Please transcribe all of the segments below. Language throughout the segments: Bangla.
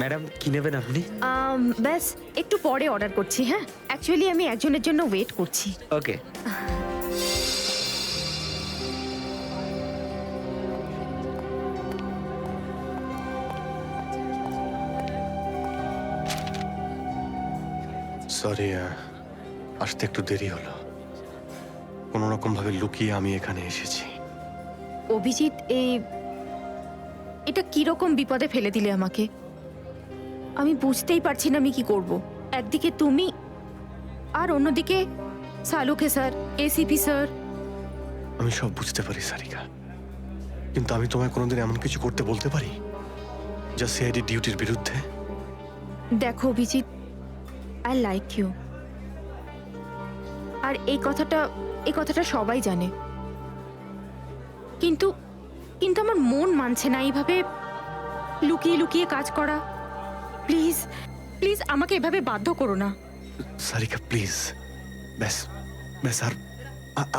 ম্যাডাম কি নেবেন আপনি? ব্যাস একটু পরে অর্ডার করছি। হ্যাঁ, অ্যাকচুয়ালি আমি একজনের জন্য ওয়েট করছি। ওকে। সরি, আসতে একটু দেরি হলো। কোনো রকম ভাবে লুকিয়ে আমি এখানে এসেছি। অভিজিৎ, এটা কিরকম বিপদে ফেলে দিলে আমাকে। আমি বুঝতেই পারছি না আমি কি করব। একদিকে তুমি আর অন্যদিকে সালুকে স্যার, এসিপি স্যার। আমি সব বুঝতে পারি সারিকা, কিন্তু আমি তোমায় কোনোদিন এমন কিছু করতে বলতে পারি যা সিআইডি ডিউটির বিরুদ্ধে? দেখো অভিজিৎ, আই লাইক ইউ। আর এই কথাটা সবাই জানে, কিন্তু কিন্তু আমার মন মানছে না এইভাবে লুকিয়ে লুকিয়ে কাজ করা। প্লিজ প্লিজ আমাকে এভাবে বাধ্য করো না। সারিকা প্লিজ, ব্যাস ব্যাস,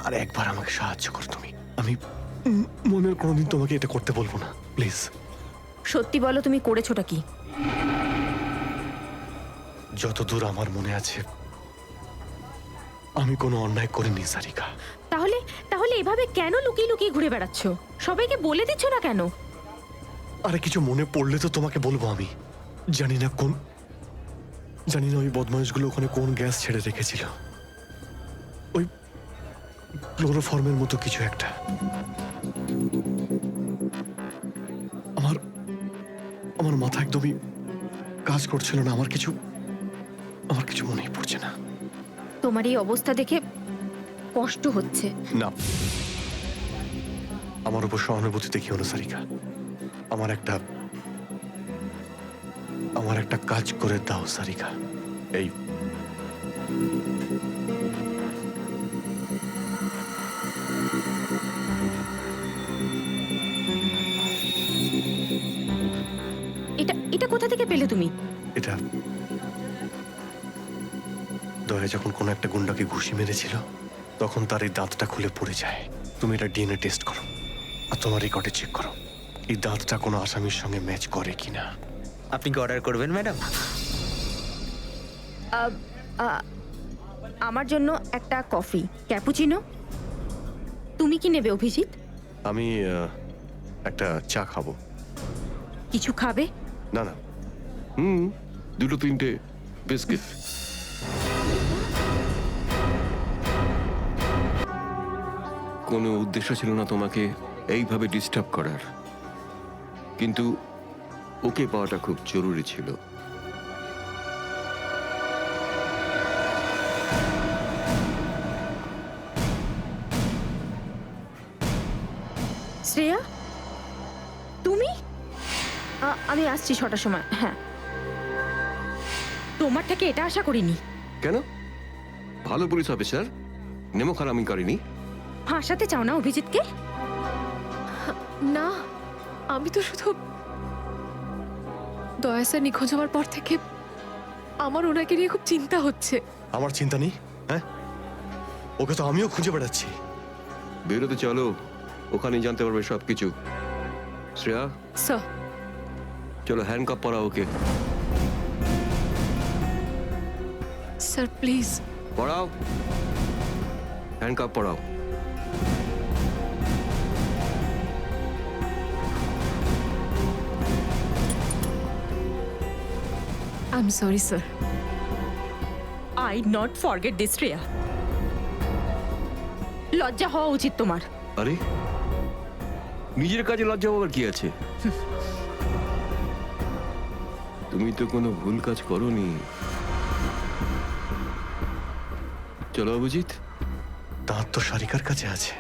আর একবার আমাকে সাহায্য করো তুমি। আমি মনের কোনোদিন তোমাকে এটা করতে বলবো না, প্লিজ। সত্যি বলো, তুমি করেছোটা কি? যতদূর আমার মনে আছে আমি কোনো অন্যায় করিনি সারিকা। তাহলে তাহলে এভাবে কেন লুকিয়ে লুকিয়ে ঘুরে বেড়াচ্ছ? সবাইকে বলে দিচ্ছ না কেন? আরে কিছু মনে পড়লে তো তোমাকে বলবো। আমি জানি না ওই বদমাইশগুলো ওখানে কোন গ্যাস ছেড়ে রেখেছিল। ওই ক্লোরোফর্মের মতো কিছু একটা। আমার মাথা একদমই কাজ করছিল না। আমার কিছু মনেই পড়ছে না। তোমার এই অবস্থা দেখে কষ্ট হচ্ছে। না, আমার উপর সহানুভূতি দেখিও না সারিকা। আমার একটা কাজ করে দাও সারিকা। এই এটা কোথা থেকে পেলে তুমি? এটা দয়া যখন কোনো একটা গুন্ডাকে ঘুষি মেরেছিল তখন তার এই দাঁতটা খুলে পড়ে যায়। তুমি এটা ডিএনএ টেস্ট করো আর তোমার রেকর্ডে চেক করো এই দাঁতটা কোনো আসামির সঙ্গে ম্যাচ করে কিনা। আপনি কি অর্ডার করবেন ম্যাডাম? আমার জন্য একটা কফি ক্যাপুচিনো। তুমি কি নেবে অভিজিৎ? আমি একটা চা খাবো। কিছু খাবে? না না, দুটো তিনটে বিস্কিট। কোনো উদ্দেশ্য ছিল না তোমাকে এইভাবে ডিস্টার্ব করার, কিন্তু ওকে পাওয়াটা খুব জরুরি ছিল। শ্রেয়া, তুমি? আমি আসছি 6টার সময়। হ্যাঁ, তোমার থেকে এটা আশা করিনি। কেন? ভালো পুলিশ অফিসার, নেমো খারামি করেনি। ফাঁসাতে চাও না অভিজিৎকে? না, আমি তো শুধু দয়া স্যার নিখোঁজ হওয়ার পর থেকে আমার ওনাকে নিয়ে খুব চিন্তা হচ্ছে। আমার চিন্তা নেই। হ্যাঁ, ওকে তো আমিও খুঁজে বেড়াচ্ছি। বেরোতে চলো, ওখানে জানতে পারবে সবকিছু। শ্রেয়া, স্যার, চলো হ্যান্ডকাপ পরাও ওকে। Sir please. পড়াও, হ্যান্ডকাপ পড়াও। I am sorry sir. I not forget this Shreya. লজ্জা হওয়া উচিত তোমার। আরে নিজের কাজে লজ্জা পাওয়ার কি আছে? তুমি তো কোনো ভুল কাজ করোনি। চলো অভিজিৎ। দাঁত তো সারিকার কাছে আছে।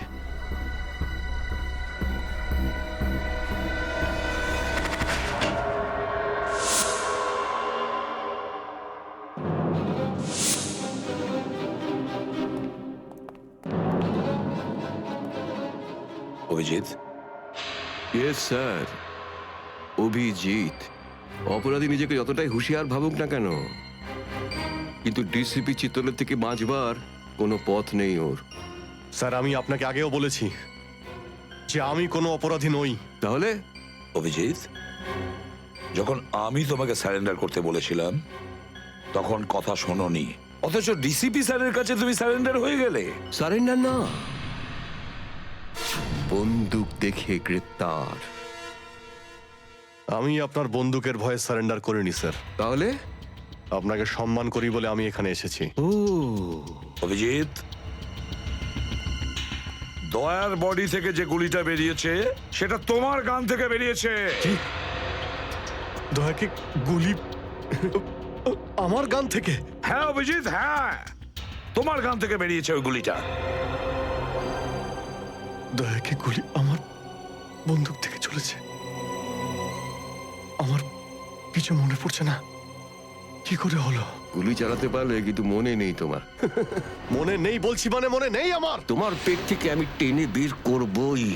Abhijit, yes sir, Abhijit. অপরাধী নিজেকে যতটাই হুঁশিয়ার ভাবুক না কেন, কিন্তু ডিসিপি চিত্তলের থেকে বাঁচবার কোনো পথ নেই ওর। স্যার, আমি আপনাকে আগেও বলেছি যে আমি কোনো অপরাধী নই। তাহলে অভিজিৎ, যখন আমি তোমাকে স্যারেন্ডার করতে বলেছিলাম তখন কথা শোনোনি, অথচ ডিসিপি স্যারের কাছে তুমি স্যারেন্ডার হয়ে গেলে। সারেন্ডার না, বন্দুক দেখে গ্রেপ্তার। আমি আপনার বন্দুকের ভয়ে সারেন্ডার করিনি স্যার। তাহলে আপনাকে সম্মান করি বলে আমি এখানে এসেছি। ও অভিজিৎ, দয়ার বডি থেকে যে গুলিটা বেরিয়েছে সেটা তোমার গান থেকে বেরিয়েছে। দয়াকে গুলি আমার গান থেকে? হ্যাঁ অভিজিৎ, হ্যাঁ, তোমার গান থেকে বেরিয়েছে ওই গুলিটা। দয়াকে গুলি আমার বন্দুক থেকে চলেছে? আমার কিছু মনে পড়ছে না, কি করে হলো? গুলি চালাতে পারলে, কিন্তু মনে নেই তোমার। মনে নেই বলছি মানে মনে নেই আমার। তোমার পেট থেকে আমি টেনে বের করবই।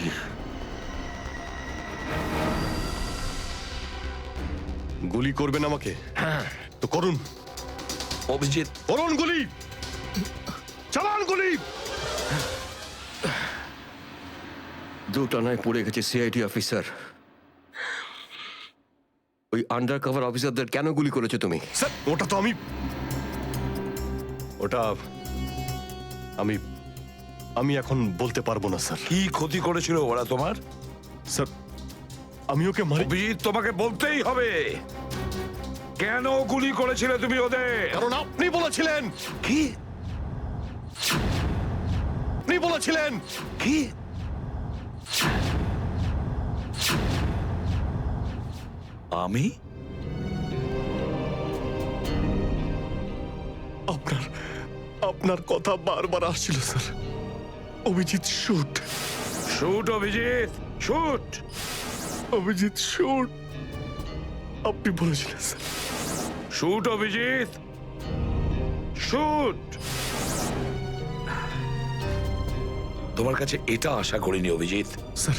গুলি করবেন আমাকে? হ্যাঁ তো করুন। অভিজিৎ, করুন গুলি, চালান গুলি। দুটানায় পড়ে গেছে সিআইডি অফিসার। ওই আন্ডার কভার অফিসারদের কেন গুলি করেছো তুমি? স্যার ওটা তো ওটা আমি এখন বলতে পারবো না স্যার। কি ক্ষতি করেছিল ওরা তোমার? স্যার আমি ওকে মারি। অভিজিৎ, তোমাকে বলতেই হবে কেন গুলি করেছিলে তুমি ওদের। কারণ আপনি বলেছিলেন। কি? আপনি বলেছিলেন। কি? আমি? আপনার কথা বারবার আসছিল sir. Abhijit shoot. Shoot Abhijit, shoot. Abhijit shoot, আপনি বলেছিলেন স্যার। Shoot Abhijit, shoot. তোমার কাছে এটা আশা করিনি অভিজিৎ। স্যার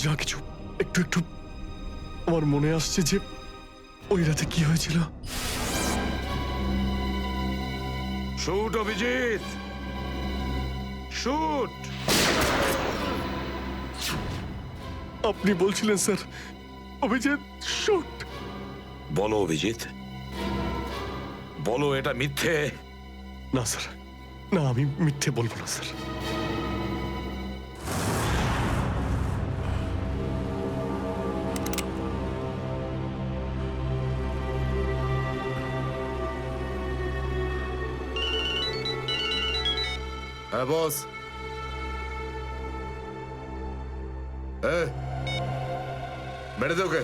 যা কিছু একটু একটু আমার মনে আসছে যে ওই রাতে কি হয়েছিল। Shoot Abhijit, shoot. আপনি বলছিলেন স্যার অভিজিৎ শুট। বলো অভিজিৎ, বলো এটা মিথ্যে। না স্যার, না আমি মিথ্যে বলবো না স্যার। হ্যাঁ বস। মেরে দে okay.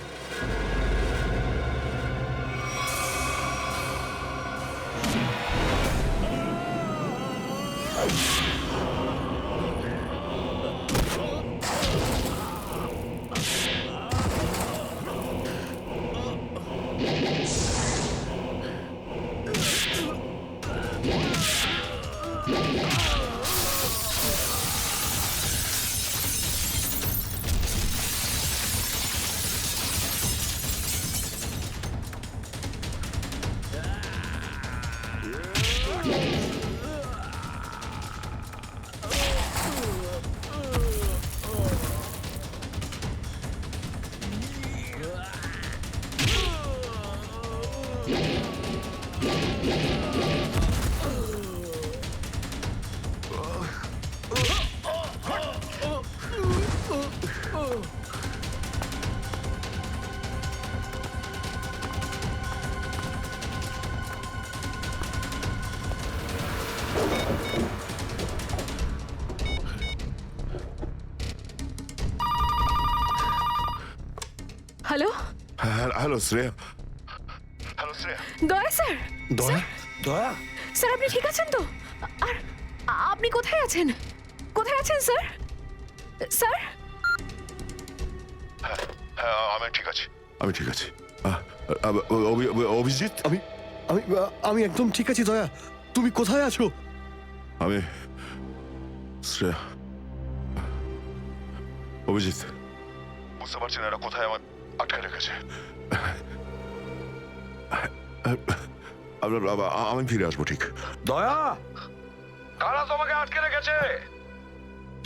Hello, hello Shreya. Daya sir. দয়া? দয়া, স্যার আপনি ঠিক আছেন তো? আর আপনি কোথায় আছেন? কোথায় আছেন স্যার? স্যার আমি ঠিক আছি, আমি ঠিক আছি। অভিজিৎ, আমি আমি আমি একদম ঠিক আছি দয়া। তুমি কোথায় আছো? আমি শ্রেয়া। অভিজিৎ, বুঝতে পারছি না এরা কোথায় আমার আটকে রেখেছে। আমি ফিরে আসবো ঠিক। দয়া, কারা তোমাকে আটকে রেখেছে?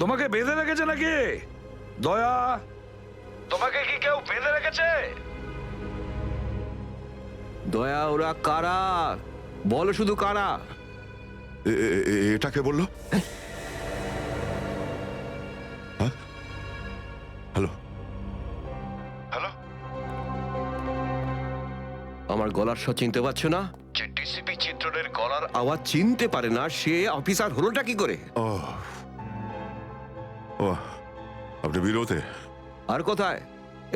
তোমাকে বেঁধে রেখেছে নাকি? দয়া, তোমাকে কি কেউ বেঁধে রেখেছে? দয়া ওরা কারা? বলো শুধু কারা? এটা কে বললো? হ্যাঁ? হ্যালো হ্যালো, আমার গলার স্বর চিনতে পারছো না? যে ডিসিপি চিত্রের গলার আওয়াজ চিনতে পারে না সে অফিসার হলোটা কি করে? ও ও, আপনি বিরোধে? আর কোথায়?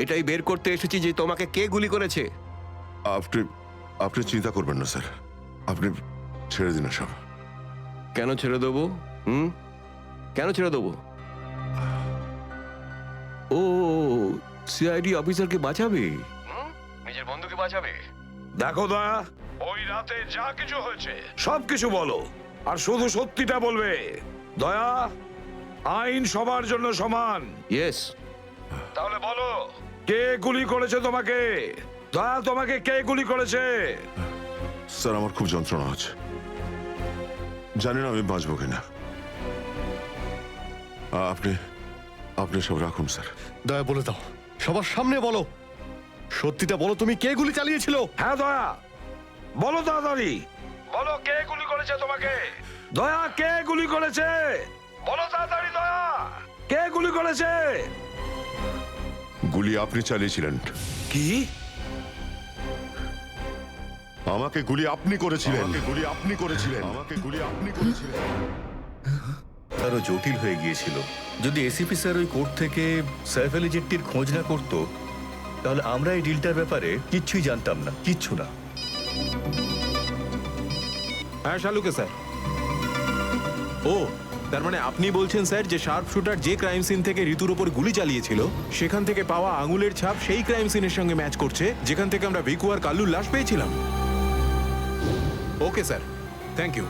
এটাই বের করতে এসেছি যে তোমাকে কে গুলি করেছে। আপনি আপনি চিন্তা করবেন না স্যার, আপনি ছেড়ে দিন সব। কেন ছেড়ে দেবো? কেন ছেড়ে দেবো? ও, সিআইডি অফিসারকে বাঁচাবে, নিজের বন্ধুকে বাঁচাবে। দেখো দয়া, ওই রাতে যা কিছু হয়েছে সবকিছু বলো, আর শুধু সত্যিটা বলবে। দয়া, আইন সবার জন্য সমান। ইয়েস। তাহলে বলো, কে গুলি করেছে তোমাকে? দয়া, তোমাকে কে গুলি করেছে? স্যার আমার খুব যন্ত্রণা হচ্ছে, জানি না আমি বাঁচবো কিনা। আপনি আপনি সব রাখুন স্যার। দয়া বলে দাও, সবার সামনে বলো, সত্যিটা বলো, তুমি কে গুলি চালিয়েছিল? হ্যাঁ দয়া, বলো তাড়াতাড়ি, বলো কে গুলি করেছে তোমাকে? দয়া, কে গুলি করেছে? বলো তাড়াতাড়ি দয়া, কে গুলি করেছে? গুলি আপনি চালিয়েছিলেন। কি? আমাকে গুলি আপনি করেছিলেন। গুলি আপনি করেছিলেন। আমাকে গুলি আপনি করেছিলেন। আরো জটিল হয়ে গিয়েছিল। যদি এসিপি স্যার ওই কোর্ট থেকে সাইফ আলী জেট্টির খোঁজ না করত, তাহলে আমরা এই ডিলটার ব্যাপারে কিচ্ছুই জানতাম না, কিচ্ছু না। হ্যাঁ শালুকে স্যার। ও, তার মানে আপনি বলছেন স্যার যে শার্প শুটার যে ক্রাইম সিন থেকে ঋতুর ওপর গুলি চালিয়েছিল সেখান থেকে পাওয়া আঙুলের ছাপ সেই ক্রাইম সিনের সঙ্গে ম্যাচ করছে যেখান থেকে আমরা ভিকু আর কাল্লুর লাশ পেয়েছিলাম। Okay sir, thank you.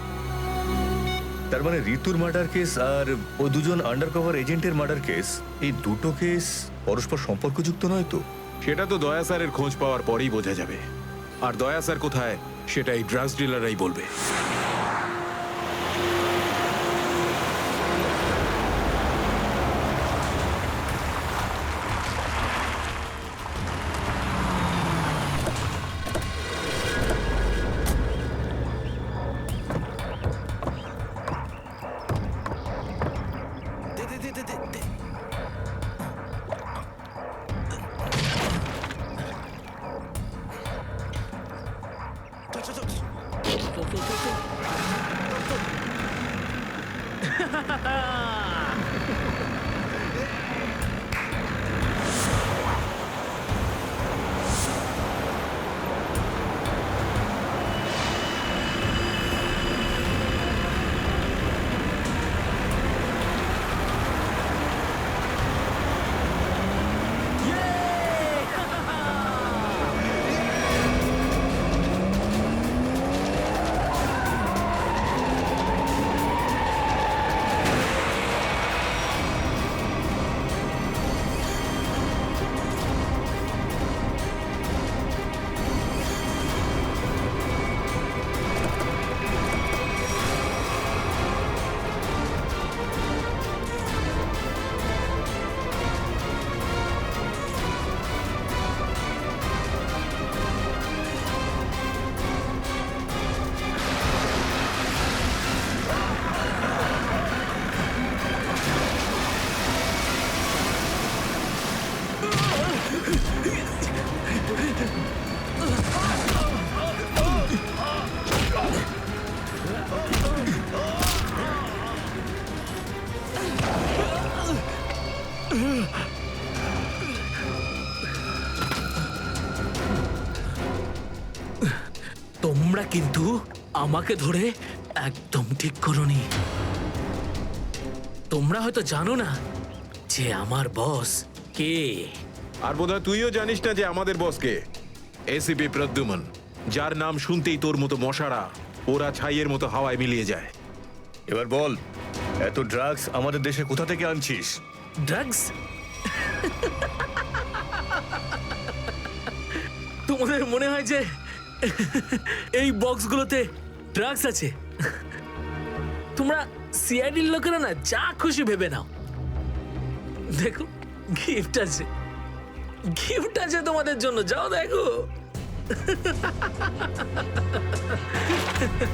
তার মানে ঋতুর মার্ডার কেস আর ও দুজন আন্ডারকভার এজেন্টের মার্ডার কেস, এই দুটো কেস পরস্পর সম্পর্কযুক্ত নয় তো? সেটা তো দয়া স্যারের খোঁজ পাওয়ার পরেই বোঝা যাবে। আর দয়া স্যার কোথায় সেটা এই ড্রাগস ডিলাররাই বলবে। তোমরা কিন্তু আমাকে ধরে একদম ঠিক করোনি। তোমরা হয়তো জানো না যে আমার বস কে। আর বোধহয় তুইও জানিস না যে আমাদের বসকে, এসিপি প্রদ্যুমন, যার নাম শুনতেই তোর মতো মশারা ওরা ছাইয়ের মতো হাওয়ায় মিলিয়ে যায়। এবার বল, এত ড্রাগস আমাদের দেশে কোথা থেকে আনছিস? ড্রাগস? তোমাদের মনে হয় যে এই বক্সগুলোতে ড্রাগস আছে? তোমরা সিআইডির লোকেরা না যা খুশি ভেবে নাও। দেখো, গিফট আছে, গিফট আছে তোমাদের জন্য, যাও দেখো। স্যার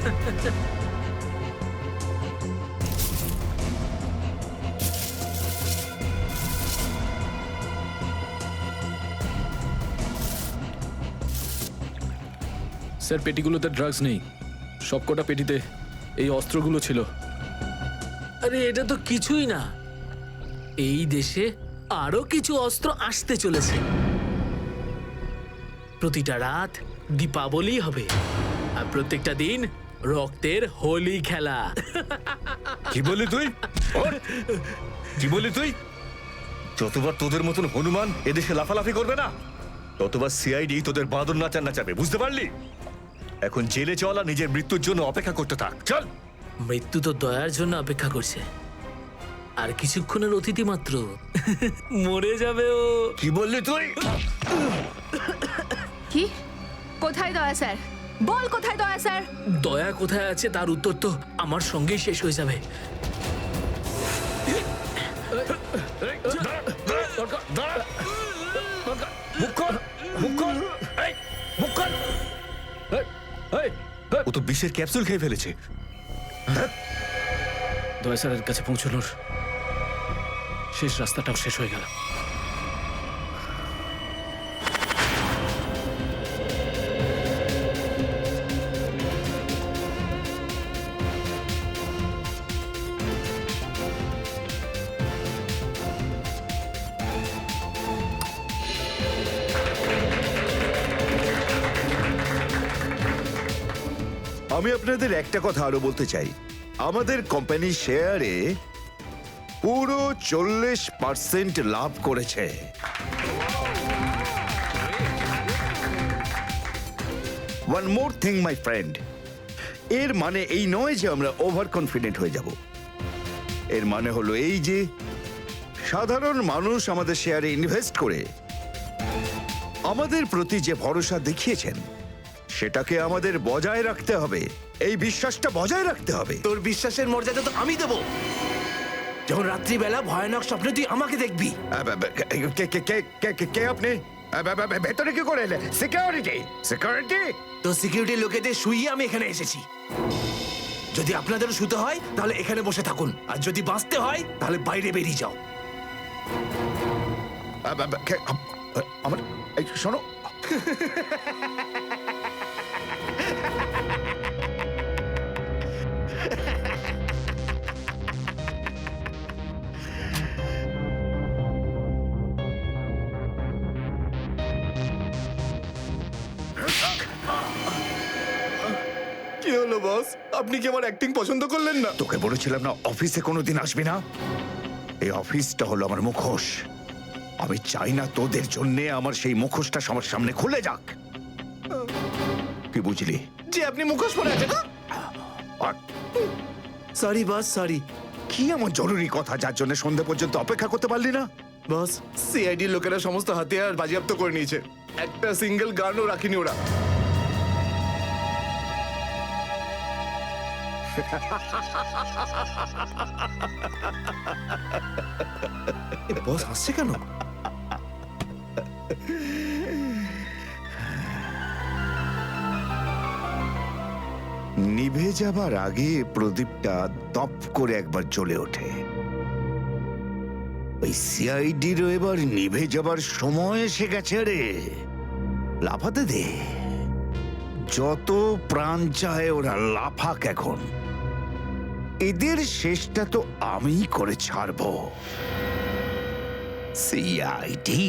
পেটিগুলোতে ড্রাগস নেই, সবকটা পেটিতে এই অস্ত্রগুলো ছিল। আরে এটা তো কিছুই না, এই দেশে আরো কিছু অস্ত্র আসতে চলেছে। প্রতিটা রাত দীপাবলি হবে, আর প্রত্যেকটা দিন রক্তের হোলি খেলা। কি বললি তুই? ওঠ! কি বললি তুই? যতবার তোদের মতন হনুমান এদেশে লাফালাফি করবে না, ততবার সিআইডি তোদের বাঁদর নাচাবে, বুঝতে পারলি? এখন জেলে চল আর নিজের মৃত্যুর জন্য অপেক্ষা করতে থাক, চল। মৃত্যু তো দয়ার জন্য অপেক্ষা করছে, আর কিছুক্ষণের অতিথি মাত্র। মরে যাবে ও। কি বললি তুই? কি? কোথায় দয়া স্যার? বল কোথায় দয়া স্যার? দয়া কোথায় আছে তার উত্তর তো আমার সঙ্গেই শেষ হয়ে যাবে। ও তো বিষের ক্যাপসুল খেয়ে ফেলেছে। দয়া স্যারের কাছে পৌঁছানোর শেষ রাস্তাটাও শেষ হয়ে গেল। আমি আপনাদের একটা কথা আরো বলতে চাই, আমাদের কোম্পানির শেয়ারে পুরো 40% লাভ করেছে। One more thing my friend, এর মানে এই নয় যে আমরা ওভার কনফিডেন্ট হয়ে যাব। এর মানে হলো এই যে সাধারণ মানুষ আমাদের শেয়ারে ইনভেস্ট করে আমাদের প্রতি যে ভরসা দেখিয়েছেন সেটাকে আমাদের বজায় রাখতে হবে। এই বিশ্বাসটা বজায় রাখতে হবে। তোর বিশ্বাসের মর্যাদা তো আমি দেবো যখন রাত্রিবেলা ভয়ানক স্বপ্নে তুই আমাকে দেখবি। কে আপনি? ভেতরে কি করে এলেন? সিকিউরিটি সিকিউরিটি তো সিকিউরিটি লোকেদের শুইয়ে আমি এখানে এসেছি। যদি আপনাদেরও শুতে হয় তাহলে এখানে বসে থাকুন, আর যদি বাঁচতে হয় তাহলে বাইরে বেরিয়ে যাও। আমার শোনো, কি হলো বস? আপনি কি আমার অ্যাক্টিং পছন্দ করলেন না? তোকে বলেছিলাম না অফিসে কোনোদিন আসবি না? এই অফিসটা হলো আমার মুখোশ। আমি চাই না তোদের জন্য আমার সেই মুখোশটা আমার সামনে খুলে যাক। কি বুঝলি? যে আপনি মুখোশ পরে আছেন। Sorry boss, sorry. কি এমন জরুরি কথা যার জন্য সন্ধ্যা পর্যন্ত অপেক্ষা করতে পারলি না? বস, সিআইডি লোকেরা সমস্ত হাতিয়ার বাজেয়াপ্ত করে নিয়েছে, একটা সিঙ্গেল গানও রাখিনি ওরা। বস হাসছে কেন? নিভে যাবার আগে প্রদীপটা তপ করে একবার জ্বলে ওঠে। ওই সিআইডিরও এবার নিভে যাবার সময় এসে গেছে রে। লাফাতে দে, যত প্রাণ চায় ওরা লাফাক এখন। এদের শেষটা তো আমিই করে ছাড়বো। সিআইডি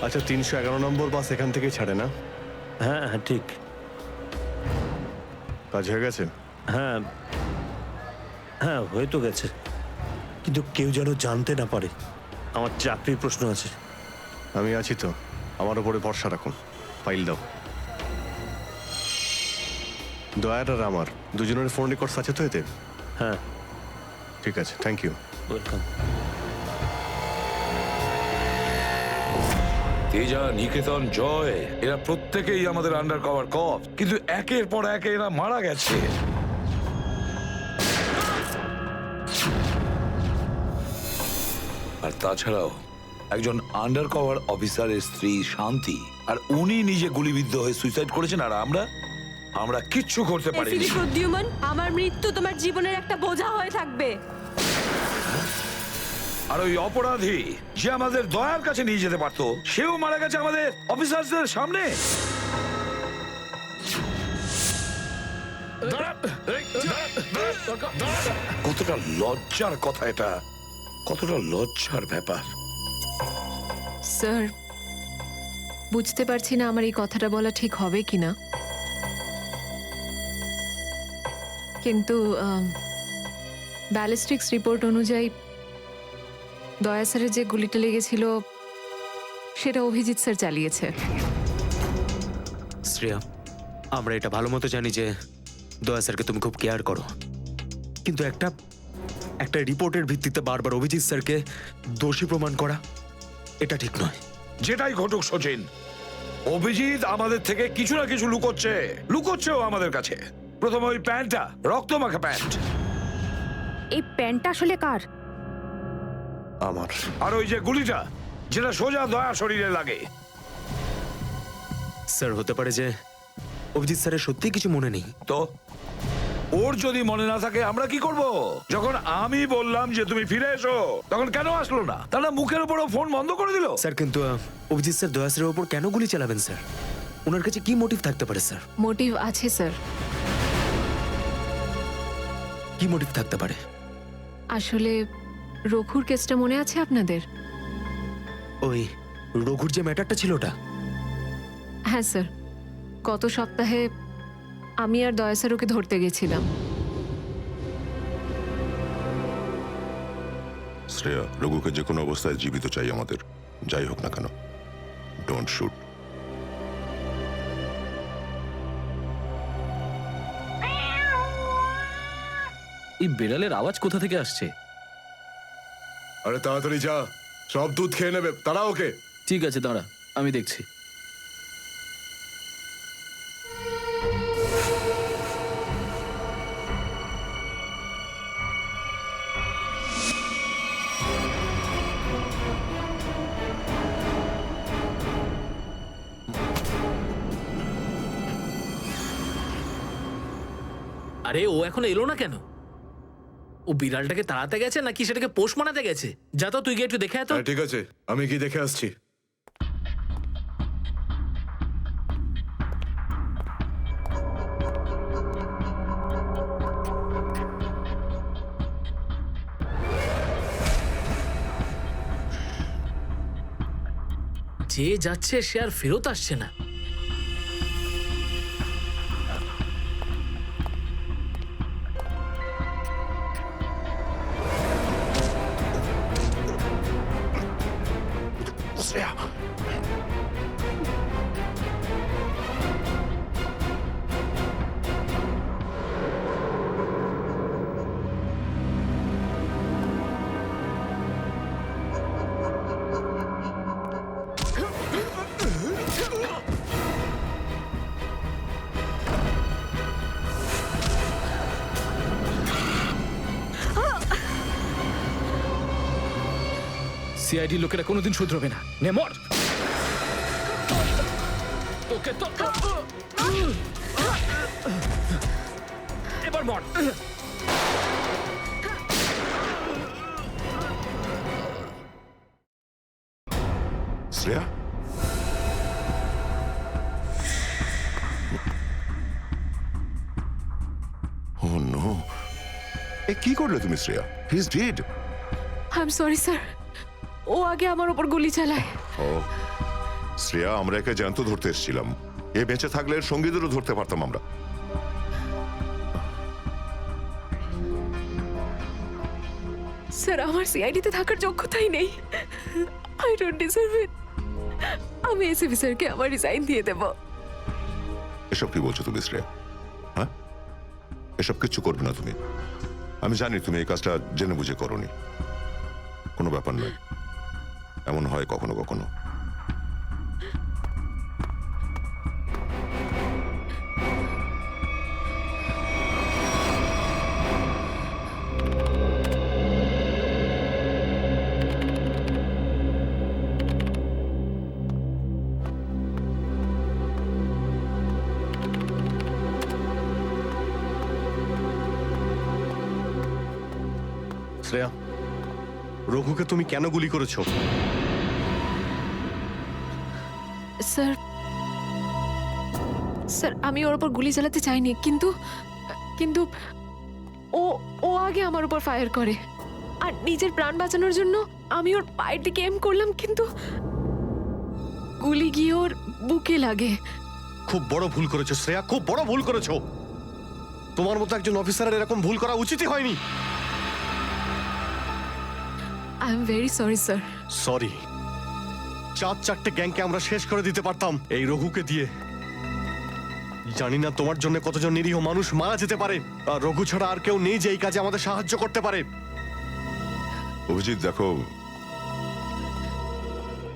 আচ্ছা, 311 নম্বর বাস এখান থেকে ছাড়ে না? হ্যাঁ হ্যাঁ ঠিক। কাজ হয়ে গেছে? হ্যাঁ হ্যাঁ হয়ে তো গেছে, কিন্তু কেউ যেন জানতে না পারে। আমার চাকরির প্রশ্ন আছে। আমি আছি তো, আমার উপরে ভরসা রাখুন। ফাইল দাও। দয়ার আর আমার দুজনের ফোন রেকর্ডস আছে তো এতে? হ্যাঁ ঠিক আছে, থ্যাংক ইউ। ওয়েলকাম। তেজা, নিকেতন, জয় এরা প্রত্যেকেই আমাদের আন্ডার কভার কপ, কিন্তু একের পর এক এরা মারা গেছে। আর তাছাড়াও একজন আন্ডার কভার অফিসারের স্ত্রী শান্তি, আর উনি নিজে গুলিবিদ্ধ হয়ে সুইসাইড করেছেন, আর আমরা কিচ্ছু করতে পারিনি। প্রদ্যুম্ন, আমার মৃত্যু তোমার জীবনের একটা বোঝা হয়ে থাকবে। আর ওই অপরাধী যে আমাদের দয়ার কাছে নিয়ে যেতে পারতো, সেও মারা গেছে আমাদের অফিসারদের সামনে। কতটা লজ্জার কথা এটা, কতটা লজ্জার ব্যাপার। স্যার, বুঝতে পারছি না আমার এই কথাটা বলা ঠিক হবে কিনা, কিন্তু ব্যালিস্টিক্স রিপোর্ট অনুযায়ী দয়া স্যারের যে গুলিটা লেগেছিল সেটা অভিজিৎ স্যার চালিয়েছে। শ্রেয়া, আমরা এটা ভালো মতো জানি যে দয়া স্যারকে তুমি খুব কেয়ার করো, কিন্তু একটা রিপোর্টের ভিত্তিতে বারবার অভিজিৎ স্যারকে দোষী প্রমাণ করা এটা ঠিক নয়। যেটাই ঘটুক সচিন, অভিজিৎ আমাদের থেকে কিছু না কিছু লুকোচ্ছেও আমাদের কাছে। প্রথমে ওই প্যান্টটা, রক্তমাখা প্যান্ট। এই প্যান্টটা আসলে কার? আমার। আর ওই যে গুলিটা, যেটা সোজা দয়া শরীরে লাগে। স্যার, হতে পারে যে অভিজিৎ স্যারের সত্যিই কিছু মনে নেই। তো ওর যদি মনে না থাকে আমরা কি করব? যখন আমি বললাম যে তুমি ফিরে এসো, তখন কেন আসলো না? তাহলে মুখের উপরও ফোন বন্ধ করে দিল। স্যার, কিন্তু অভিজিৎ স্যার দয়া স্যারের ওপর কেন গুলি চালাবেন স্যার? ওনার কাছে কি মোটিভ থাকতে পারে স্যার? মোটিভ আছে স্যার। কি মোটিভ থাকতে পারে? আসলে রঘুর কেসটা মনে আছে আপনাদের? ওই রঘুর যে ম্যাটারটা ছিল ওটা? হ্যাঁ স্যার, গত সপ্তাহে আমি আর দয়া স্যার ওকে ধরতে গেছিলাম। শ্রেয়া, রঘুকে যে কোনো অবস্থায় জীবিত চাই আমাদের, যাই হোক না কেন। Don't shoot. এই বেড়ালের আওয়াজ কোথা থেকে আসছে? আরে তাড়াতাড়ি যা, সব দুধ খেয়ে নেবে, তারা ওকে। ঠিক আছে, দাঁড়া, আমি দেখছি। আরে ও এখনো এলো না কেন? ও বিড়ালটাকে তাড়াতে গেছে নাকি সেটাকে পোষ মানাতে গেছে? যা তো, তুই গিয়ে একটু দেখে আয় তো। ঠিক আছে, আমি কি দেখে আসছি। যে যাচ্ছে সে আর ফেরত আসছে না। শ্রেয়া, সিআইডি লোকেরা কোনোদিন শুধরবে না। নে মর। তোকে তো এবার মর। শ্রেয়া, ও নো, এ কি করলে তুমি Shreya? He is dead. I am sorry sir, ও আগে আমার উপর গুলি চালায়। ও শ্রেয়া, আমরা একে জ্যান্ত ধরতে এসেছিলাম। এ বেঁচে থাকলে এর সঙ্গীদেরও ধরতে পারতাম আমরা। স্যার, আমার সিআইডিতে থাকার যোগ্যতাই নেই। আই ডোন্ট ডিজার্ভ ইট। আমি এসিপি স্যারকে আমার রিজাইন দিয়ে দেব। এসব কি বলছো তুমি শ্রেয়া? হ্যাঁ, এসব কিচ্ছু করবে না তুমি। আমি জানি তুমি এই কাজটা জেনে বুঝে করোনি। কোনো ব্যাপার নয়, এমন হয় কখনো কখনো। শ্রেয়া, রঘুকে তুমি কেন গুলি করেছো? স্যার স্যার আমি ওর উপর গুলি চালাতে চাইনি, কিন্তু কিন্তু ও ও আগে আমার উপর ফায়ার করে, আর নিজের প্রাণ বাঁচানোর জন্য আমি ওর পায়ের দিকে এম করলাম, কিন্তু গুলি গিয়ে ওর বুকে লাগে। খুব বড় ভুল করেছো শ্রেয়া, খুব বড় ভুল করেছো। তোমার মতো একজন অফিসারের এরকম ভুল করা উচিতই হয়নি। I am very sorry sir. Sorry? 4-4টে গ্যাংকে আমরা শেষ করে দিতে পারতাম এই রঘুকে দিয়ে। জানি না তোমার জন্য কতজন নিরীহ মানুষ মারা যেতে পারে, আর রঘু ছাড়া আর কেউ নেই যে এই কাজে আমাদের সাহায্য করতে পারে। অভিজিৎ দেখো,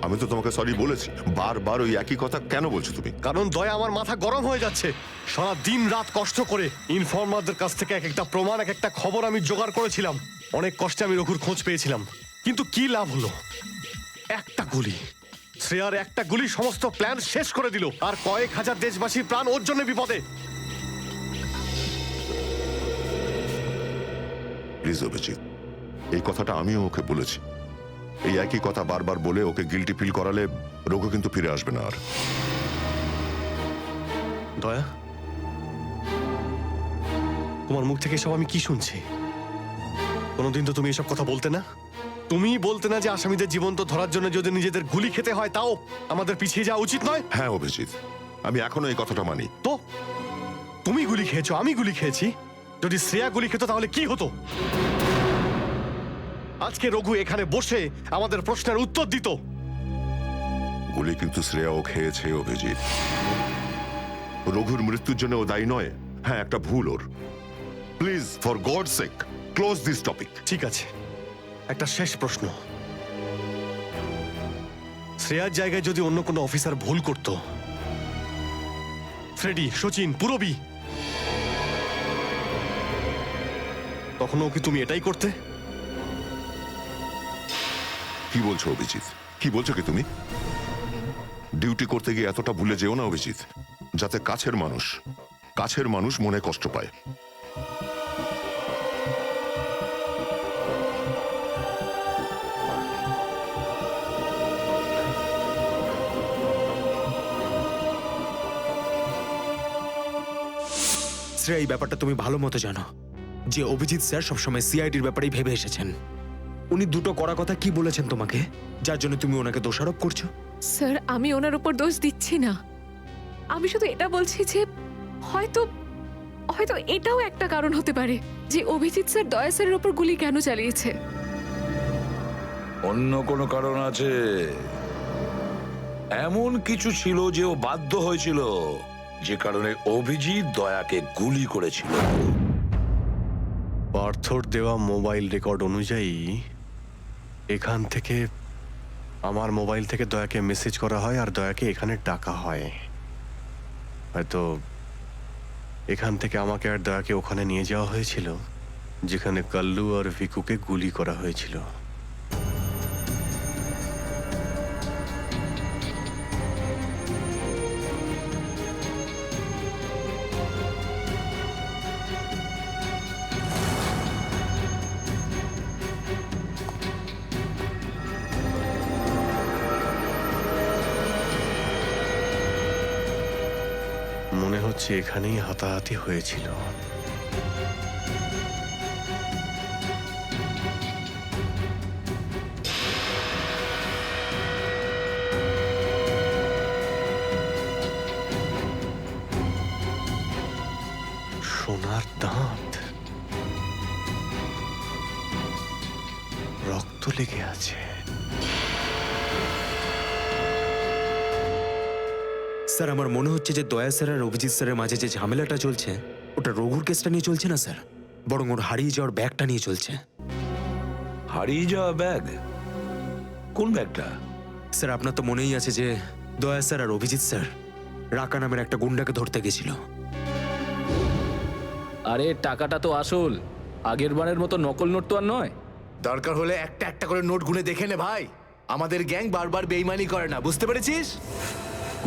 আমি তো তোমাকে সরি বলেছি, বারবার ওই একই কথা কেন বলছো তুমি? কারণ দয়া আমার মাথা গরম হয়ে যাচ্ছে। সারা দিন রাত কষ্ট করে ইনফর্মারদের কাছ থেকে এক একটা প্রমাণ, এক একটা খবর আমি জোগাড় করেছিলাম। অনেক কষ্টে আমি রঘুর খোঁজ পেয়েছিলাম, কিন্তু কি লাভ হলো? একটা গুলি, শ্রেয়ার একটা গুলি সমস্ত প্ল্যান শেষ করে দিল, আর কয়েক হাজার দেশবাসীর প্রাণ ওর জন্য বিপদে। প্লিজ অভিজিৎ, এই কথাটা আমিও ওকে বলেছি। এই একই কথা বারবার বলে ওকে গিল্টি ফিল করালে রঘু কিন্তু ফিরে আসবে না আর। দয়া, তোমার মুখ থেকে সব আমি কি শুনছি? কোনোদিন তো তুমি এসব কথা বলতে না। তুমি বলতে না যে আসামিদের জীবন্ত ধরার জন্য যদি নিজেদের গুলি খেতে হয় তাও আমাদের পিছিয়ে যাওয়া উচিত নয়। হ্যাঁ অভিজিৎ, আমি এখনো এই কথাটা মানি। তো তুমি গুলি খেয়েছো, আমি গুলি খেয়েছি। যদি শ্রেয়া গুলি খেত তাহলে কি হতো? আজকে রঘু এখানে বসে আমাদের প্রশ্নের উত্তর দিত। গুলি কিন্তু শ্রেয়াও খেয়েছে অভিজিৎ। রঘুর মৃত্যুর জন্য ও দায়ী নয়। হ্যাঁ, একটা ভুল ওর। Please, for God sake, close this topic. ঠিক আছে, একটা শেষ প্রশ্ন। শ্রেয়ার জায়গায় যদি অন্য কোনো অফিসার ভুল করত, ফ্রেডি, সচিন, পুরবী, তখনও কি তুমি এটাই করতে? কি বলছো অভিজিৎ? কি বলছো কি তুমি? ডিউটি করতে গিয়ে এতটা ভুলে যেও না অভিজিৎ, যাতে কাছের মানুষ মনে কষ্ট পায়। শ্রেয়া, এই ব্যাপারটা তুমি ভালো মতো জানো যে অভিজিৎ স্যার সবসময় সিআইডির ব্যাপারেই ভেবে এসেছেন। উনি দুটো কড়া কথা কি বলেছেন তোমাকে, যার জন্য তুমি ওনাকে দোষারোপ করছো? স্যার আমি ওনার উপর দোষ দিচ্ছি না, আমি শুধু এটা বলছি যে হয়তো হয়তো এটাও একটা কারণ হতে পারে যে অভিজিৎ স্যার দয়া স্যারের উপর গুলি কেন চালিয়েছে। অন্য কোনো কারণ আছে? এমন কিছু ছিল যে ও বাধ্য হয়েছিল, যে কারণে অভিজিৎ দয়াকে গুলি করেছিল। পার্থর দেওয়া মোবাইল রেকর্ড অনুযায়ী এখান থেকে আমার মোবাইল থেকে দয়াকে মেসেজ করা হয় আর দয়াকে এখানে ডাকা হয়। হয়তো এখান থেকে আমাকে আর দয়াকে ওখানে নিয়ে যাওয়া হয়েছিল যেখানে কাল্লু আর ভিকুকে গুলি করা হয়েছিল। মনে হচ্ছে এখানেই হাতাহাতি হয়েছিল। সোনার দাঁত, রক্ত লেগে আছে। স্যার, আমার মনে হচ্ছে যে দয়া স্যার আর অভিজিৎ স্যারের মাঝে যে ঝামেলাটা চলছে ওটা রঘুর কেসটা নিয়ে চলছে না স্যার, বরং ওর হারিয়ে যাওয়ার ব্যাগটা নিয়ে চলছে। হারিয়ে যাওয়া ব্যাগ? কোন ব্যাগটা? স্যার, আপনার তো মনেই আছে যে দয়া স্যার আর অভিজিৎ স্যার রাকা নামের একটা গুন্ডাকে ধরতে গেছিল। আরে টাকাটা তো আসল, আগের বারের মতো নকল নোট তো আর নয়। দরকার হলে একটা একটা করে নোট গুনে দেখে নে ভাই। আমাদের গ্যাং বারবার বেইমানি করে না, বুঝতে পেরেছিস?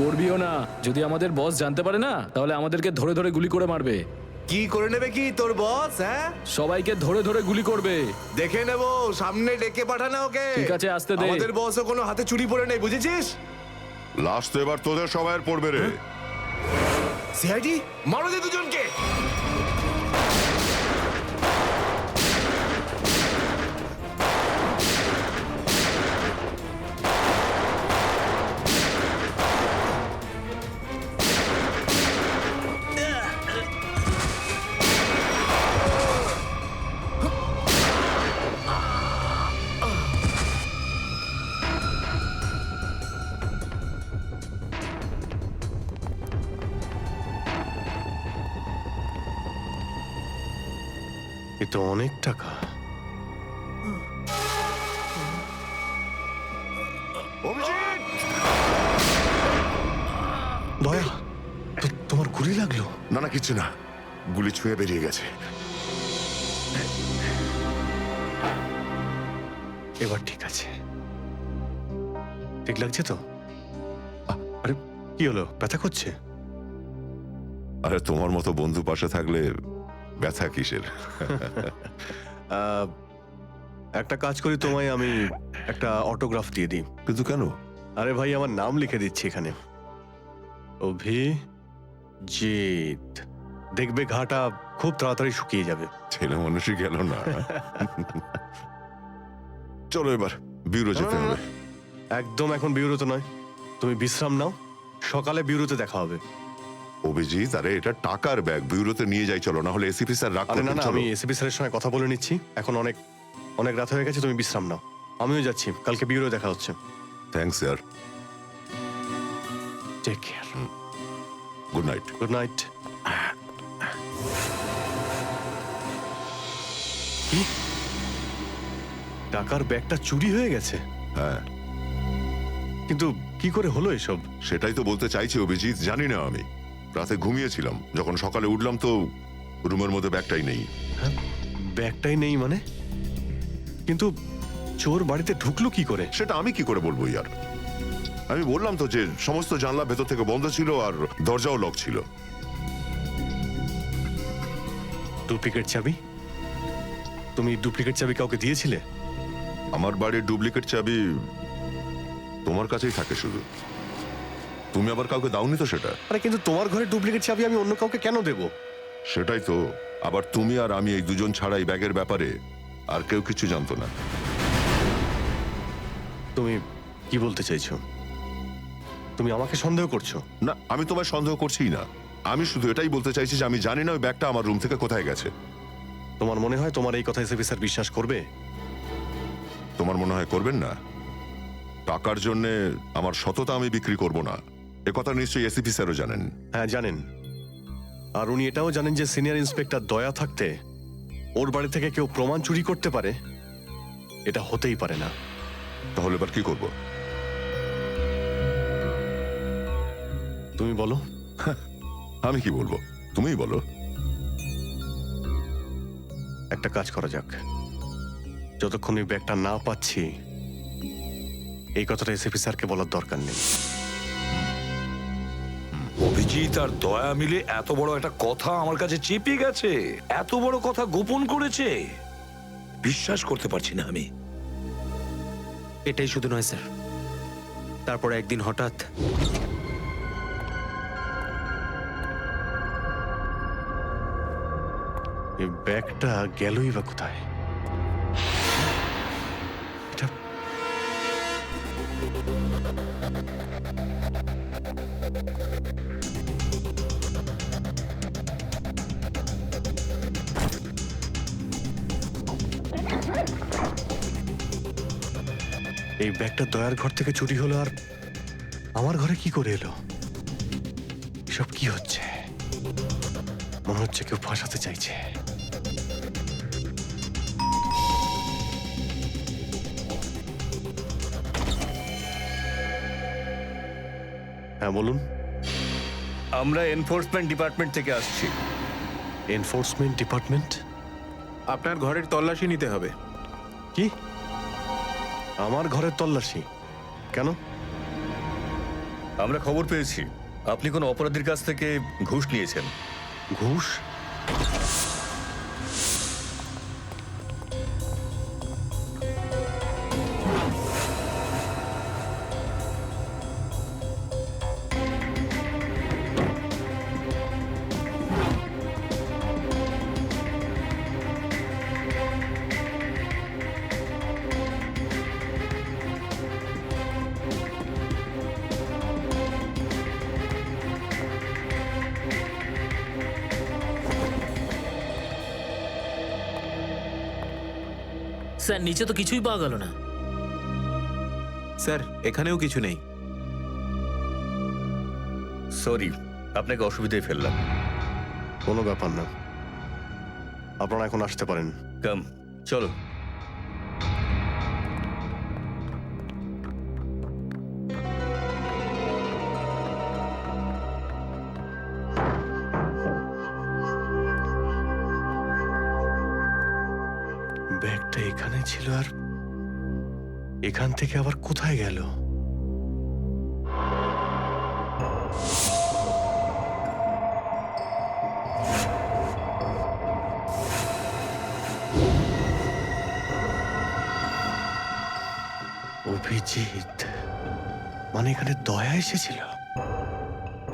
করবিও না, যদি আমাদের বস জানতে পারে না তাহলে আমাদেরকে ধরে ধরে গুলি করে মারবে। কি করে নেবে কি তোর বস? হ্যাঁ, সবাইকে ধরে ধরে গুলি করবে। দেখে নেবো, সামনে ডেকে পাঠানো ওকে। ঠিক আছে, আসতে দে। আমাদের বসও কোনো হাতে চুরি পড়ে নেই, বুঝেছিস? লাস্ট তো এবার তোদের সবাই পড়বে রে। সিআইডি মারো যে দুজনকে। এ তো অনেক টাকা। অভিজিৎ! দয়া, তোমার গুলি লাগলো? না না, কিচ্ছু না, গুলি ছুঁয়ে বেরিয়ে গেছে। এবার ঠিক আছে, ঠিক লাগছে তো? আরে কি হলো, ব্যথা করছে? আরে তোমার মতো বন্ধু পাশে থাকলে ব্যথা কিসের? একটা কাজ করি, তোমায় আমি একটা অটোগ্রাফ দিয়ে দিই। কিন্তু কেন? আরে ভাই, আমার নাম লিখে দিচ্ছি এখানে, অভিজিৎ। দেখবে ঘাটা খুব তাড়াতাড়ি শুকিয়ে যাবে। ছেলে মানুষই গেল না। চলো এবার বিউরো যেতে হবে। একদম এখন বিউরোতে নয়, তুমি বিশ্রাম নাও, সকালে বিউরোতে দেখা হবে। অভিজিৎ, আরে এটা টাকার ব্যাগ, বিউরোতে নিয়ে যাই চলো, না হলে এসিপি স্যার রাগ আরে না করবেন। না, চলো। আমি এসিপি স্যারের সঙ্গে কথা বলে নিচ্ছি, এখন অনেক অনেক রাত হয়ে গেছে, তুমি বিশ্রাম নাও। আমিও যাচ্ছি, কালকে বিউরো দেখা হচ্ছে। Thanks sir. Take care. Good night. Good night. কি, টাকার ব্যাগটা চুরি হয়ে গেছে? হ্যাঁ, কিন্তু কি করে হলো এসব? সেটাই তো বলতে চাইছি অভিজিৎ, জানি না। আমি রাতে ঘুমিয়েছিলাম, যখন সকালে উঠলাম তো রুমের মধ্যে ব্যাগটাই নেই। হ্যাঁ, ব্যাগটাই নেই মানে? কিন্তু চোর বাড়িতে ঢুকলো কি করে? সেটা আমি কি করে বলবো ইয়ার? আমি বললাম তো যে সমস্ত জানলা ভেতর থেকে বন্ধ ছিল আর দরজাও লক ছিল। ডুপ্লিকেট চাবি? তুমি ডুপ্লিকেট চাবি কাউকে দিয়েছিলে? আমার বাড়ির ডুপ্লিকেট চাবি তোমার কাছেই থাকে শুধু, তুমি আবার কাউকে দাওনি তো সেটা। আরে কিন্তু তোমার ঘরে ডুপ্লিকেট চাবি আমি অন্য কাউকে কেন দেব? সেটাই তো, আবার তুমি আর আমি এই দুজন ছাড়া এই ব্যাগের ব্যাপারে আর কেউ কিছু জানতো না। তুমি কি বলতে চাইছো? তুমি আমাকে সন্দেহ করছো? না, আমি তোমায় সন্দেহ করছি না, আমি শুধু এটাই বলতে চাইছি যে আমি জানি না ওই ব্যাগটা আমার রুম থেকে কোথায় গেছে। তোমার মনে হয় তোমার এই কথা এসএপি স্যার বিশ্বাস করবে? তোমার মনে হয় করবেন না? টাকার জন্যে আমার সততা আমি বিক্রি করব না, এ কথা নিশ্চয়ই এসিপি স্যারও জানেন। হ্যাঁ জানেন, আর উনি এটাও জানেন যে সিনিয়র ইন্সপেক্টর দয়া থাকতে ওর বাড়ি থেকে কেউ প্রমাণ চুরি করতে পারে, এটা হতেই পারে না। তাহলে এবার কি করব? তুমি বলো। আমি কি বলবো, তুমিই বলো। একটা কাজ করা যাক, যতক্ষণ এই ব্যাগটা না পাচ্ছি এই কথাটা এসএপি স্যারকে বলার দরকার নেই। অভিজিৎ আর দয়া মিলে এত বড় একটা কথা আমার কাছে চেপে গেছে, এত বড় কথা গোপন করেছে, বিশ্বাস করতে পারছি না আমি। এটাই শুধু নয় স্যার, তারপরে একদিন হঠাৎ এই ব্যাগটা গেলই বা কোথায়? এটা এই ব্যাগটা দয়ার ঘর থেকে চুরি হলো, আর আমার ঘরে কি করে এলো? এসব কি হচ্ছে? মনে হচ্ছে কেউ ফাঁসাতে চাইছে। হ্যাঁ বলুন। আমরা এনফোর্সমেন্ট ডিপার্টমেন্ট থেকে আসছি। Enforcement department? আপনার ঘরের তল্লাশি নিতে হবে। কি? আমার ঘরের তল্লাশি কেন? আমরা খবর পেয়েছি আপনি কোনো অপরাধীর কাছ থেকে ঘুষ নিয়েছেন। ঘুষ? স্যার নিচে তো কিছুই পাওয়া গেল না। স্যার এখানেও কিছু নেই। সরি, আপনাকে অসুবিধায় ফেললাম। কোনো ব্যাপার না, আপনারা এখন আসতে পারেন। কাম, চলো। ব্যাগটা এখানে ছিল, আর এখান থেকে আবার কোথায় গেল? অভিজিৎ, মানে এখানে দয়া এসেছিল?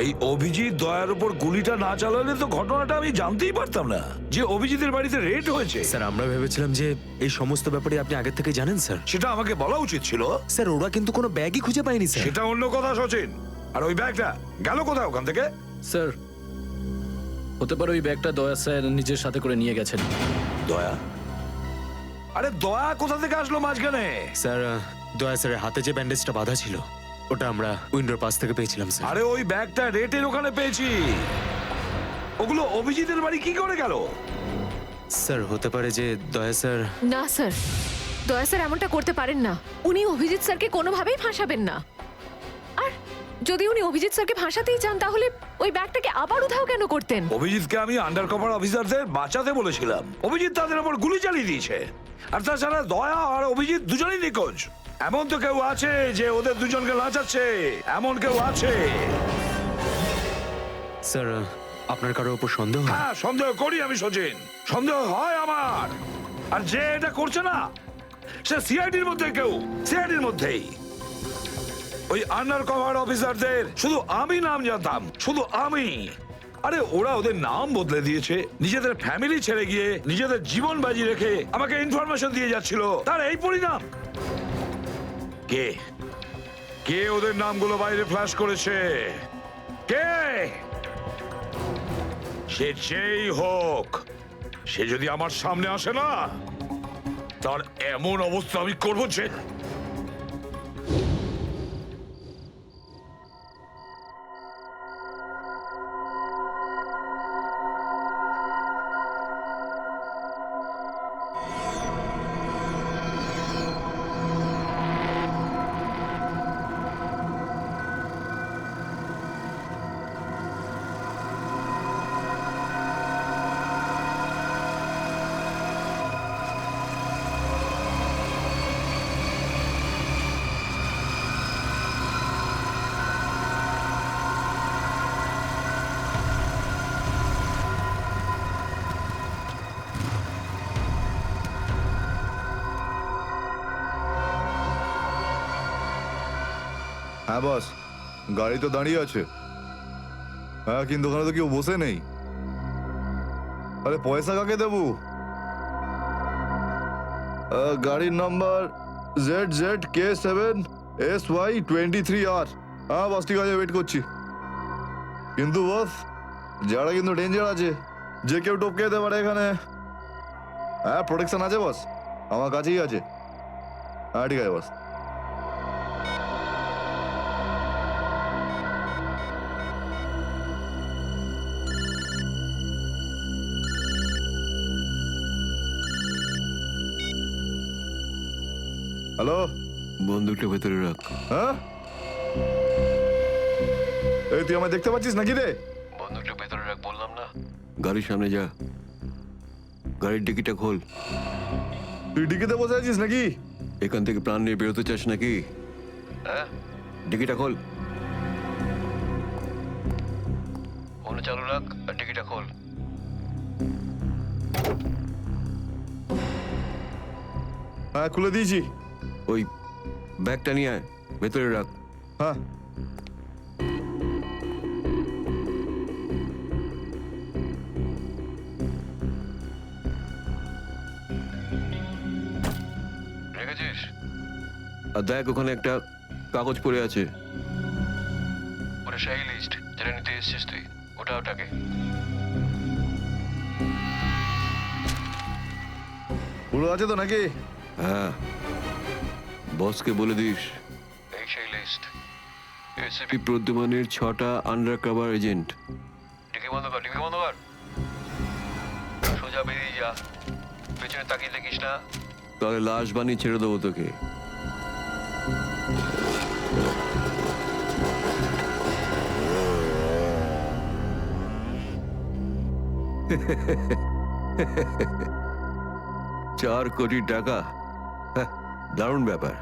এই অভিজিৎ দয়ার উপর গুলিটা না চালালে তো ঘটনাটা আমি জানতেই পারতাম না যে অভিজিতের বাড়িতে রেড হয়েছে। স্যার আমরা ভেবেছিলাম যে এই সমস্ত ব্যাপারে আপনি আগে থেকে জানেন স্যার। সেটা আমাকে বলা উচিত ছিল। স্যার ওরা কিন্তু কোনো ব্যাগই খুঁজে পায়নি স্যার। সেটা অন্য কথা সচিন। আর ওই ব্যাগটা গেল কোথায় ওখান থেকে? স্যার হতে পারে ওই ব্যাগটা দয়া স্যার নিজের সাথে করে নিয়ে গেছেন। দয়া? আরে দয়া কোথা থেকে আসলো মাঝখানে? স্যার দয়া স্যারের হাতে যে ব্যান্ডেজটা বাঁধা ছিল ওটা আমরা উইন্ডোর পাশ থেকে পেয়েছিলাম স্যার। আরে ওই ব্যাগটা রেটের ওখানে পেয়েছি। ওগুলো অভিজিতের বাড়ি কি করে গেল? স্যার হতে পারে যে দয়া স্যার। না স্যার, দয়া স্যার এমনটা করতে পারেন না। উনি অভিজিৎ স্যারকে কোনোভাবেই ফাঁসাবেন না। আর যদি উনি অভিজিৎ স্যারকে ফাঁসাতেই চান তাহলে ওই ব্যাগটাকে আবার উধাও কেন করতেন? অভিজিৎকে আমি আন্ডার কভার অফিসারদের বাঁচাতে বলেছিলাম, অভিজিৎ তাদের উপর গুলি চালিয়ে দিয়েছে। আর তাছাড়া দয়া আর অভিজিৎ দুজনেই নিখোঁজ। এমন তো কেউ আছে যে ওদের দুজনকে লাচাচ্ছে, এমন কেউ আছে? স্যার আপনার কারোর উপর সন্দেহ হয়? হ্যাঁ, সন্দেহ করি আমি সচিন, সন্দেহ হয় আমার। আর যে এটা করছে না সে সিআইডির মধ্যে কেউ, সিআইডির মধ্যেই। ওই আন্ডার কভার অফিসারদের শুধু আমি নাম জানতাম, শুধু আমি। আরে ওরা ওদের নাম বদলে দিয়েছে, নিজেদের ফ্যামিলি ছেড়ে গিয়ে নিজেদের জীবন বাজি রেখে আমাকে ইনফরমেশন দিয়ে যাচ্ছিল। তার এই পরিণাম। কে কে ওদের নামগুলো বাইরে ফ্ল্যাশ করেছে? কে? সে যেই হোক, সে যদি আমার সামনে আসে না, তার এমন অবস্থা আমি করবো যে। হ্যাঁ বস, গাড়ি তো দাঁড়িয়ে আছে। হ্যাঁ, কিন্তু ওখানে তো কেউ বসে নেই। আরে পয়সা কাকে দেবো? গাড়ির নাম্বার ZZK7SY23R। হ্যাঁ বস, ঠিক আছে, ওয়েট করছি। কিন্তু বস, যারা কিন্তু ডেঞ্জার আছে, যে কেউ টপকে যেতে পারে এখানে। হ্যাঁ, প্রোটেকশন আছে বস, আমার কাছেই আছে। হ্যাঁ ঠিক আছে বস। হ্যালো, বন্দুকটা ভেতরে রাখ। হ্যাঁ, এই তুই আমায় দেখতে পাচ্ছিস নাকি রে? বন্দুকটা ভেতরে রাখ বললাম না। গাড়ির সামনে যা, গাড়ির ডিকিটা খোল। তুই ডিকিতে বসে আছিস নাকি? এখান থেকে প্রাণ নিয়ে বেরোতে চাস নাকি? হ্যাঁ, ডিকিটা খোল। ফোন চালু রাখ আর ডিকিটা খোল। হ্যাঁ, খুলে দিয়েছি। ওই ব্যাগটা নিয়ে আয়, ভেতরে রাখ। হ্যাঁ, রেখেছিস? আর দেখ ওখানে একটা কাগজ পড়ে আছে, ওটা সেই লিস্ট যেটা নিতে এসেছিস তুই। ওটাকে পুরো আছে তো নাকি? হ্যাঁ, বসকে বলে দিস এই সেই লিস্ট। এসিপি প্রদ্যুমানের 6টা আন্ডার কভার এজেন্ট। টিভি বন্ধ কর, টিভি বন্ধ কর। সোজা বেরিয়ে যা, পেছনে তাকিয়ে দেখিস না, তাহলে লাশ বানিয়ে ছেড়ে দেবো তোকে। $4 কোটি, হ্যাঁ, দারুণ ব্যাপার।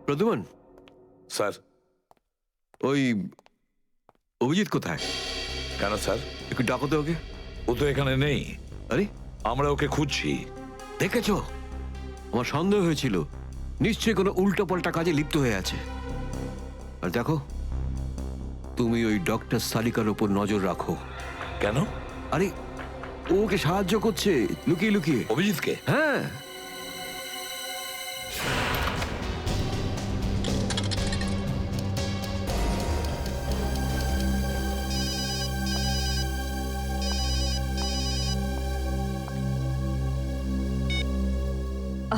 প্রদ্যুমান স্যার, ওই অভিজিৎ কোথায়? কেন স্যার? একটু ডাকো তো ওকে। ও তো এখানে নেই, আরে আমরা ওকে খুঁজছি। দেখেছো, আমার সন্দেহ হয়েছিল নিশ্চয়ই কোনো উল্টো পাল্টা কাজে লিপ্ত হয়ে আছে। আর দেখো, তুমি ওই ডক্টর সারিকার উপর নজর রাখো। কেন? আরে ও ওকে সাহায্য করছে লুকিয়ে লুকিয়ে। অভিজিৎকে? হ্যাঁ।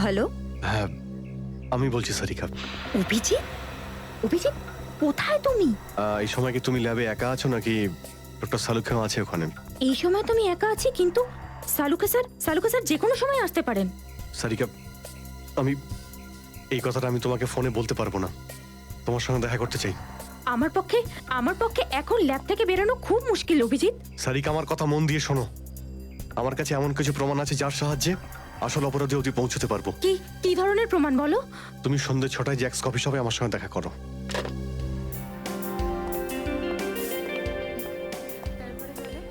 হ্যালো, হ্যাঁ, আমি বলছি সারিকা। অভিজিৎ? অভিজিৎ, কোথায় তুমি? এই সময় কি তুমি ল্যাবে একা আছো নাকি ডক্টর সালুখাও আছে ওখানে? এই সময় তো আমি একা আছি, কিন্তু সালুকা স্যার যে কোনো সময় আসতে পারেন। সারিকা, আমি এই কথাটা আমি তোমাকে ফোনে বলতে পারবো না। তোমার সঙ্গে দেখা করতে চাই। আমার পক্ষে এখন ল্যাব থেকে বেরোনো খুব মুশকিল অভিজিৎ। সারিকা, আমার কথা মন দিয়ে শোনো। আমার কাছে এমন কিছু প্রমাণ আছে যার সাহায্যে আসল অপরাধী অবধি পৌঁছতে পারবো। কি ধরনের প্রমাণ বলো? তুমি সন্ধ্যে 6টায় জ্যাক্স কফি শপে আমার সঙ্গে দেখা করো।